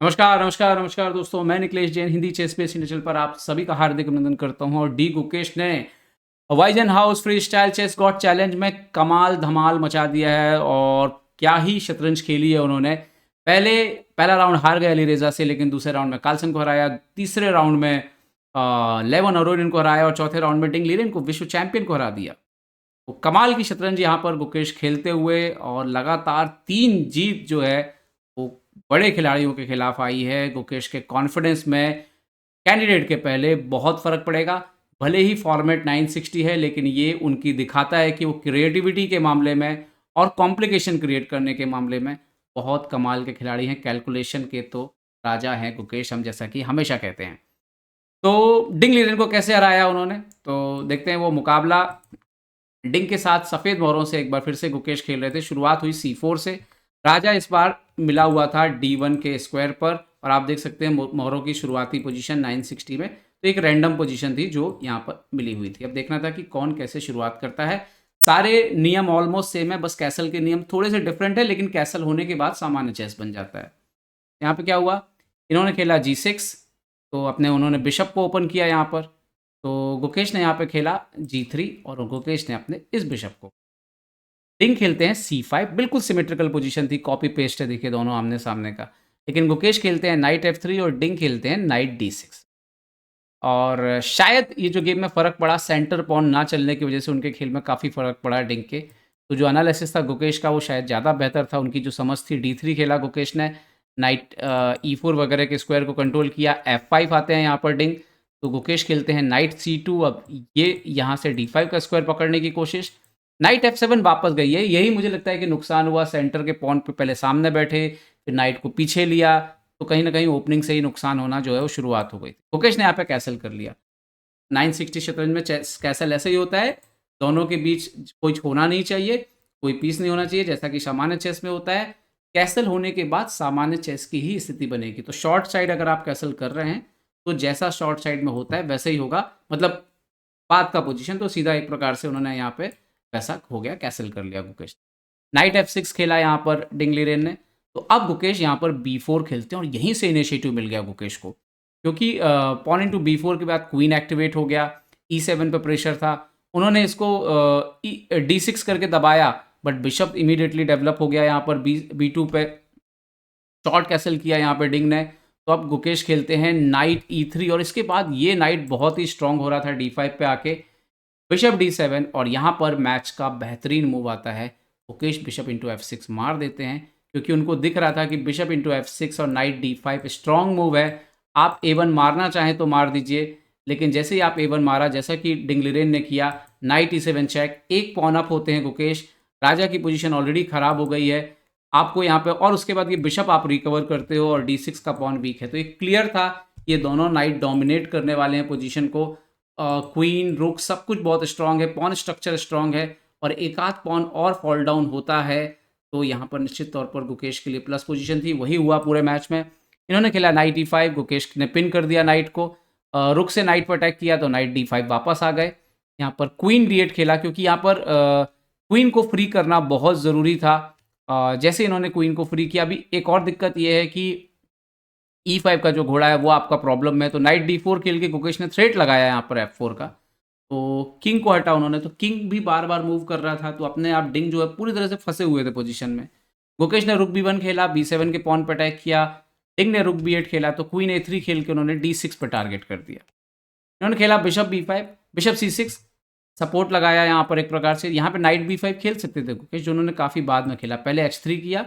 नमस्कार, नमस्कार, नमस्कार दोस्तों, मैं निखिलेश जैन हिंदी चेस पे चैनल पर आप सभी का हार्दिक अभिनंदन करता हूँ और डी गुकेश ने Weissenhaus freestyle chess GOAT challenge में कमाल धमाल मचा दिया है और क्या ही शतरंज खेली है उन्होंने। पहला राउंड हार गए अलीरेजा से, लेकिन दूसरे राउंड में कार्लसन को हराया, तीसरे राउंड में लेवन अरोरिन को हराया और चौथे राउंड में डिंग लीरेन को, विश्व चैंपियन को हरा दिया। तो कमाल की शतरंज यहाँ पर गुकेश खेलते हुए और लगातार 3 जीत जो है वो बड़े खिलाड़ियों के खिलाफ आई है। गुकेश के कॉन्फिडेंस में कैंडिडेट के पहले बहुत फ़र्क पड़ेगा। भले ही फॉर्मेट 960 है, लेकिन ये उनकी दिखाता है कि वो क्रिएटिविटी के मामले में और कॉम्प्लिकेशन क्रिएट करने के मामले में बहुत कमाल के खिलाड़ी हैं। कैलकुलेशन के तो राजा हैं गुकेश, हम जैसा कि हमेशा कहते हैं। तो डिंग लीरेन को कैसे हराया उन्होंने, तो देखते हैं वो मुकाबला। डिंग के साथ सफ़ेद मोहरों से एक बार फिर से गुकेश खेल रहे थे। शुरुआत हुई C4 से। राजा इस बार मिला हुआ था D1 के स्क्वायर पर और आप देख सकते हैं मोहरों की शुरुआती पोजीशन 960 में। तो एक रैंडम पोजीशन थी जो यहाँ पर मिली हुई थी। अब देखना था कि कौन कैसे शुरुआत करता है। सारे नियम ऑलमोस्ट सेम है, बस कैसल के नियम थोड़े से डिफरेंट है, लेकिन कैसल होने के बाद सामान्य चेस बन जाता है। यहाँ पे क्या हुआ, इन्होंने खेला G6, तो अपने उन्होंने बिशप को ओपन किया यहाँ पर। तो गुकेश ने यहाँ पे खेला G3 और गुकेश ने अपने इस बिशप को। डिंग खेलते हैं C5, बिल्कुल सिमेट्रिकल पोजीशन थी, कॉपी पेस्ट है, देखिए दोनों आमने सामने का। लेकिन गुकेश खेलते हैं नाइट F3 और डिंग खेलते हैं नाइट D6। और शायद ये जो गेम में फ़र्क पड़ा, सेंटर पॉन ना चलने की वजह से उनके खेल में काफ़ी फ़र्क पड़ा डिंग के। तो जो एनालिसिस था गुकेश का वो शायद ज़्यादा बेहतर था। उनकी जो समझ थी, D3 खेला गुकेश ने, नाइट E4 वगैरह के स्क्वायर को कंट्रोल किया। F5 आते हैं यहाँ पर डिंग, तो गुकेश खेलते हैं नाइट C2। अब ये यहाँ से D5 का स्क्वायर पकड़ने की कोशिश। नाइट F7 वापस गई है, यही मुझे लगता है कि नुकसान हुआ। सेंटर के पॉन पे पहले सामने बैठे, फिर नाइट को पीछे लिया, तो कहीं ना कहीं ओपनिंग से ही नुकसान होना जो है वो शुरुआत हो गई थी। गुकेश ने यहाँ पे कैसल कर लिया। 960 शतरंज में कैसल ऐसे ही होता है, दोनों के बीच कोई होना नहीं चाहिए, कोई पीस नहीं होना चाहिए, जैसा कि सामान्य चेस में होता है। कैसल होने के बाद सामान्य चेस की ही स्थिति बनेगी। तो शॉर्ट साइड अगर आप कैसल कर रहे हैं तो जैसा शॉर्ट साइड में होता है वैसे ही होगा, मतलब बाद का पोजीशन तो सीधा एक प्रकार से उन्होंने यहाँ पे वैसा हो गया, कैसल कर लिया गुकेश। नाइट F6 खेला यहाँ पर डिंग लीरेन ने। तो अब गुकेश यहाँ पर B4 खेलते हैं और यहीं से इनिशिएटिव मिल गया गुकेश को, क्योंकि पॉन इंटू B4 के बाद क्वीन एक्टिवेट हो गया। E7 पे प्रेशर था, उन्होंने इसको D6 करके दबाया, बट बिशप इमीडिएटली डेवलप हो गया यहाँ पर B2 पे। शॉर्ट कैसल किया यहाँ पे डिंग ने। तो अब गुकेश खेलते हैं नाइट E3 और इसके बाद ये नाइट बहुत ही स्ट्रांग हो रहा था D5 पे आके, बिशप D7। और यहाँ पर मैच का बेहतरीन मूव आता है, गुकेश बिशप इंटू F6 मार देते हैं, क्योंकि उनको दिख रहा था कि बिशप इंटू F6 और नाइट D5 स्ट्रांग मूव है। आप A1 मारना चाहें तो मार दीजिए, लेकिन जैसे ही आप A1 मारा, जैसा कि डिंग लीरेन ने किया, नाइट E7 चेक, एक पॉन अप होते हैं गुकेश। राजा की पोजीशन ऑलरेडी खराब हो गई है आपको यहाँ पे, और उसके बाद ये बिशप आप रिकवर करते हो और D6 का पॉन वीक है। तो ये क्लियर था, ये दोनों नाइट डोमिनेट करने वाले हैं पोजीशन को। क्वीन रुक सब कुछ बहुत स्ट्रांग है, पॉन स्ट्रक्चर स्ट्रांग है, और एक आध पॉन और फॉल डाउन होता है तो यहाँ पर निश्चित तौर पर गुकेश के लिए प्लस पोजीशन थी। वही हुआ पूरे मैच में। इन्होंने खेला नाइट E5, गुकेश ने पिन कर दिया नाइट को। रुक से नाइट पर अटैक किया तो नाइट D5 वापस आ गए। यहाँ पर क्वीन D8 खेला, क्योंकि यहाँ पर क्वीन को फ्री करना बहुत ज़रूरी था। जैसे इन्होंने क्वीन को फ्री किया। अभी एक और दिक्कत ये है कि E5 का जो घोड़ा है वो आपका प्रॉब्लम है, तो नाइट D4 खेल के गुकेश ने थ्रेट लगाया यहाँ पर F4 का, तो किंग को हटा उन्होंने। तो किंग भी बार बार मूव कर रहा था, तो अपने आप डिंग जो है पूरी तरह से फंसे हुए थे पोजीशन में। गुकेश ने रुक B1 खेला, B7 के पॉन पर अटैक किया। डिंग ने रुक B8 खेला, तो क्वीन A3 खेल के उन्होंने D6 पर टारगेट कर दिया। इन्होंने खेला bishop B5, bishop C6, support लगाया यहाँ पर एक प्रकार से। यहाँ पे नाइट B5 खेल सकते थे गुकेश, जो उन्होंने काफ़ी बाद में खेला। पहले H3 किया,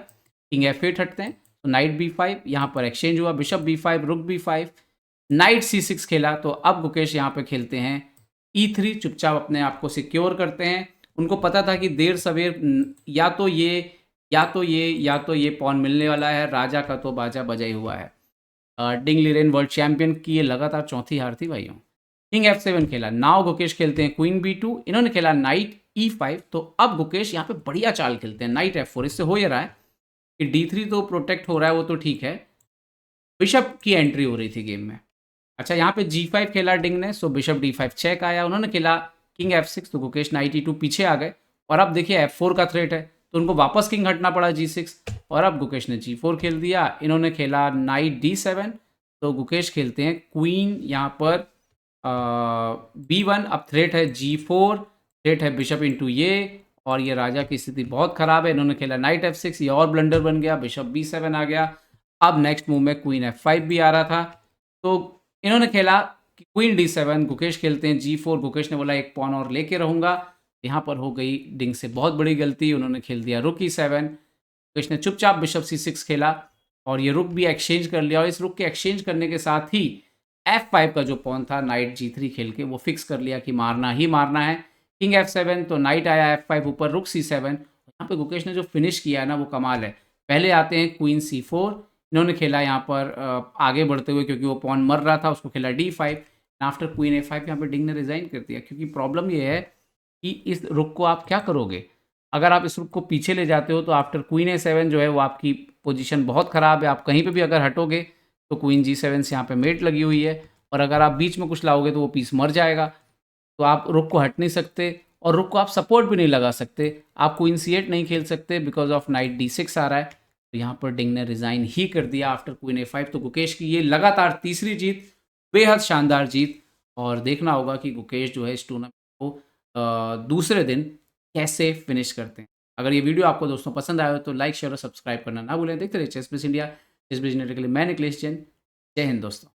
किंग F8 हटते हैं, तो नाइट B5, यहाँ पर एक्सचेंज हुआ, बिशप B5, रुक B5, नाइट C6 खेला। तो अब गुकेश यहाँ पे खेलते हैं E3, चुपचाप अपने आप को सिक्योर करते हैं। उनको पता था कि देर सवेर या तो ये पॉन मिलने वाला है। राजा का तो बाजा बजा ही हुआ है। डिंग लीरेन वर्ल्ड चैंपियन की ये लगातार चौथी हार थी भाइयों। किंग F7 खेला, नाउ गुकेश खेलते हैं क्वीन B2। इन्होंने खेला नाइट E5, तो अब गुकेश यहाँ पे बढ़िया चाल खेलते हैं, नाइट F4। इससे हो ये रहा है कि D3 तो प्रोटेक्ट हो रहा है, वो तो ठीक है, बिशप की एंट्री हो रही थी गेम में। अच्छा, यहाँ पे G5 खेला डिंग ने, सो बिशप D5 चेक आया। उन्होंने खेला किंग F6, तो गुकेश नाइट E2 पीछे आ गए। और अब देखिए F4 का थ्रेट है, तो उनको वापस किंग हटना पड़ा G6 और अब गुकेश ने G4 खेल दिया। इन्होंने खेला नाइट D7, तो गुकेश खेलते हैं क्वीन यहाँ पर B1। अब थ्रेट है G4, थ्रेट है बिशप इंटू ये, और ये राजा की स्थिति बहुत ख़राब है। इन्होंने खेला नाइट F6, ये और ब्लंडर बन गया, बिशप B7 आ गया। अब नेक्स्ट मूव में क्वीन F5 भी आ रहा था, तो इन्होंने खेला कि क्वीन D7, गुकेश खेलते हैं G4। गुकेश ने बोला एक पॉन और लेके रहूँगा, यहाँ पर हो गई डिंग से बहुत बड़ी गलती, उन्होंने खेल दिया रुक E7। गुकेश ने चुपचाप बिशप C6 खेला और ये रुक भी एक्सचेंज कर लिया, और इस रुक के एक्सचेंज करने के साथ ही F5 का जो पॉन था नाइट G3 खेल के वो फिक्स कर लिया कि मारना ही मारना है। किंग F7, तो नाइट आया F5 ऊपर, रुक C7। यहाँ पे गुकेश ने जो फिनिश किया है ना वो कमाल है। पहले आते हैं क्वीन C4, इन्होंने खेला यहाँ पर आगे बढ़ते हुए, क्योंकि वो पॉन मर रहा था, उसको खेला D5। आफ्टर क्वीन A5 यहाँ पे डिंग ने रिजाइन कर दिया, क्योंकि प्रॉब्लम ये है कि इस रुक को आप क्या करोगे। अगर आप इस रुक को पीछे ले जाते हो तो आफ्टर क्वीन A7 जो है वो आपकी पोजीशन बहुत ख़राब है। आप कहीं पे भी अगर हटोगे तो क्वीन G7 से यहाँ पे मेट लगी हुई है, और अगर आप बीच में कुछ लाओगे तो वो पीस मर जाएगा। तो आप रुक को हट नहीं सकते, और रुक को आप सपोर्ट भी नहीं लगा सकते। आप क्वीन C8 नहीं खेल सकते बिकॉज ऑफ नाइट D6 आ रहा है। तो यहाँ पर डिंग ने रिज़ाइन ही कर दिया आफ्टर क्वीन A5। तो गुकेश की ये लगातार तीसरी जीत, बेहद शानदार जीत। और देखना होगा कि गुकेश जो है इस टूर्नामेंट को दूसरे दिन कैसे फिनिश करते हैं। अगर ये वीडियो आपको दोस्तों पसंद आया हो तो लाइक, शेयर और सब्सक्राइब करना ना भूलें। देखते रहिए chess base India. Chess base India के लिए मैं निखिलेश जैन। जय हिंद दोस्तों।